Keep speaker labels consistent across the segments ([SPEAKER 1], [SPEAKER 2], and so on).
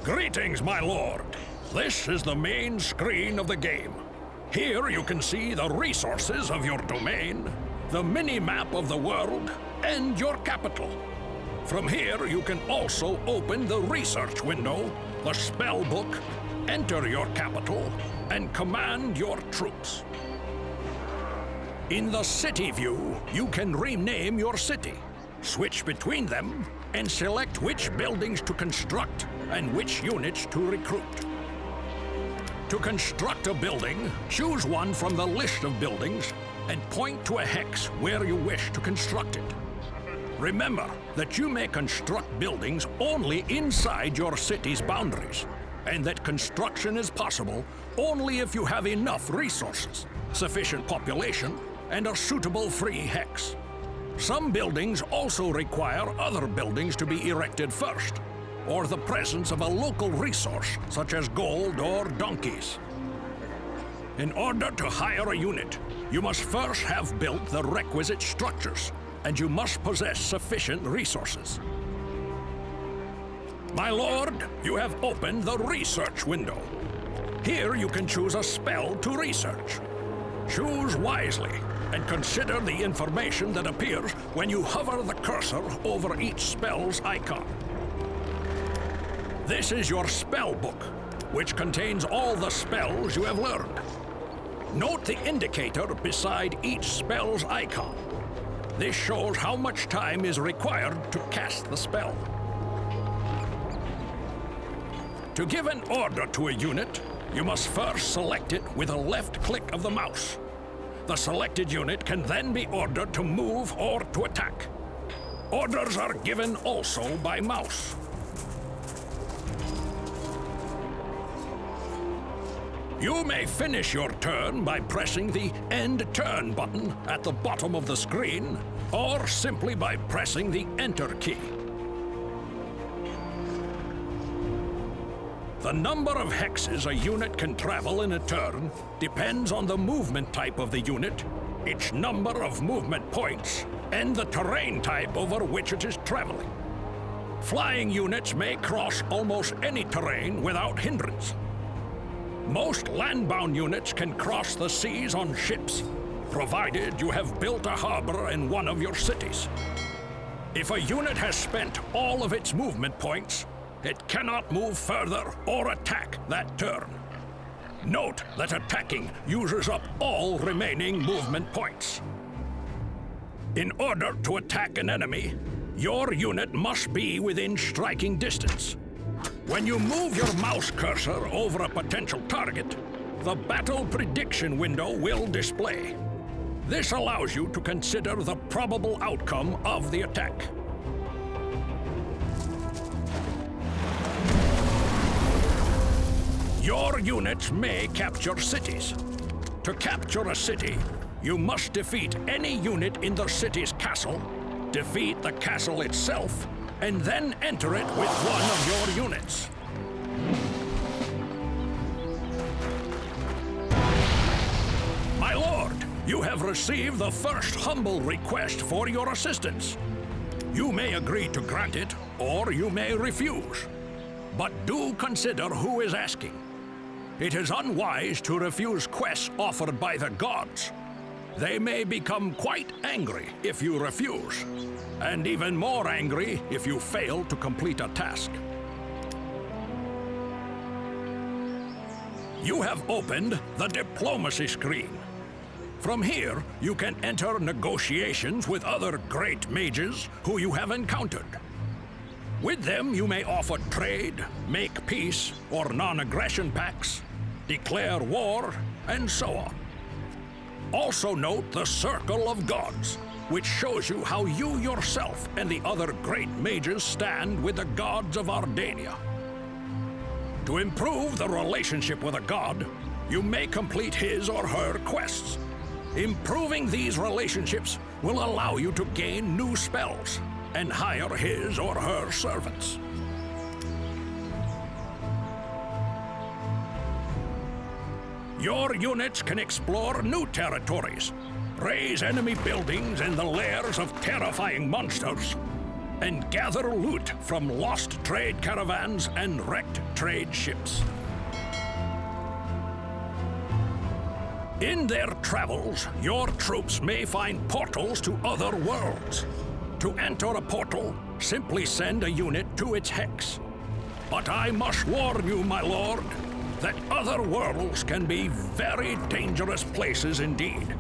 [SPEAKER 1] Greetings, my lord. This is the main screen of the game. Here you can see the resources of your domain, the mini-map of the world, and your capital. From here you can also open the research window, the spell book, enter your capital, and command your troops. In the city view, you can rename your city, switch between them, and select which buildings to construct and which units to recruit. To construct a building, choose one from the list of buildings and point to a hex where you wish to construct it. Remember that you may construct buildings only inside your city's boundaries, and that construction is possible only if you have enough resources, sufficient population, and a suitable free hex. Some buildings also require other buildings to be erected first, or the presence of a local resource such as gold or donkeys. In order to hire a unit, you must first have built the requisite structures, and you must possess sufficient resources. My lord, you have opened the research window. Here you can choose a spell to research. Choose wisely, and consider the information that appears when you hover the cursor over each spell's icon. This is your spell book, which contains all the spells you have learned. Note the indicator beside each spell's icon. This shows how much time is required to cast the spell. To give an order to a unit, you must first select it with a left click of the mouse. The selected unit can then be ordered to move or to attack. Orders are given also by mouse. You may finish your turn by pressing the End Turn button at the bottom of the screen, or simply by pressing the Enter key. The number of hexes a unit can travel in a turn depends on the movement type of the unit, its number of movement points, and the terrain type over which it is traveling. Flying units may cross almost any terrain without hindrance. Most land-bound units can cross the seas on ships, provided you have built a harbor in one of your cities. If a unit has spent all of its movement points, it cannot move further or attack that turn. Note that attacking uses up all remaining movement points. In order to attack an enemy, your unit must be within striking distance. When you move your mouse cursor over a potential target, the battle prediction window will display. This allows you to consider the probable outcome of the attack. Your units may capture cities. To capture a city, you must defeat any unit in the city's castle, defeat the castle itself, and then enter it with one of your units. My lord, you have received the first humble request for your assistance. You may agree to grant it, or you may refuse. But do consider who is asking. It is unwise to refuse quests offered by the gods. They may become quite angry if you refuse, and even more angry if you fail to complete a task. You have opened the diplomacy screen. From here, you can enter negotiations with other great mages who you have encountered. With them, you may offer trade, make peace or non-aggression pacts, declare war, and so on. Also note the Circle of Gods, which shows you how you yourself and the other great mages stand with the gods of Ardania. To improve the relationship with a god, you may complete his or her quests. Improving these relationships will allow you to gain new spells and hire his or her servants. Your units can explore new territories, raise enemy buildings in the lairs of terrifying monsters, and gather loot from lost trade caravans and wrecked trade ships. In their travels, your troops may find portals to other worlds. To enter a portal, simply send a unit to its hex. But I must warn you, my lord, that other worlds can be very dangerous places indeed.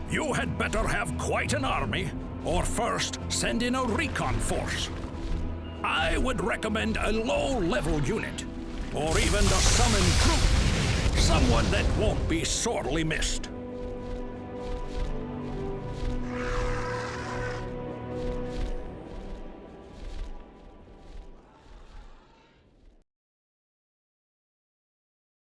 [SPEAKER 1] You had better have quite an army, or first send in a recon force. I would recommend a low-level unit, or even the summoned troop. Someone that won't be sorely missed.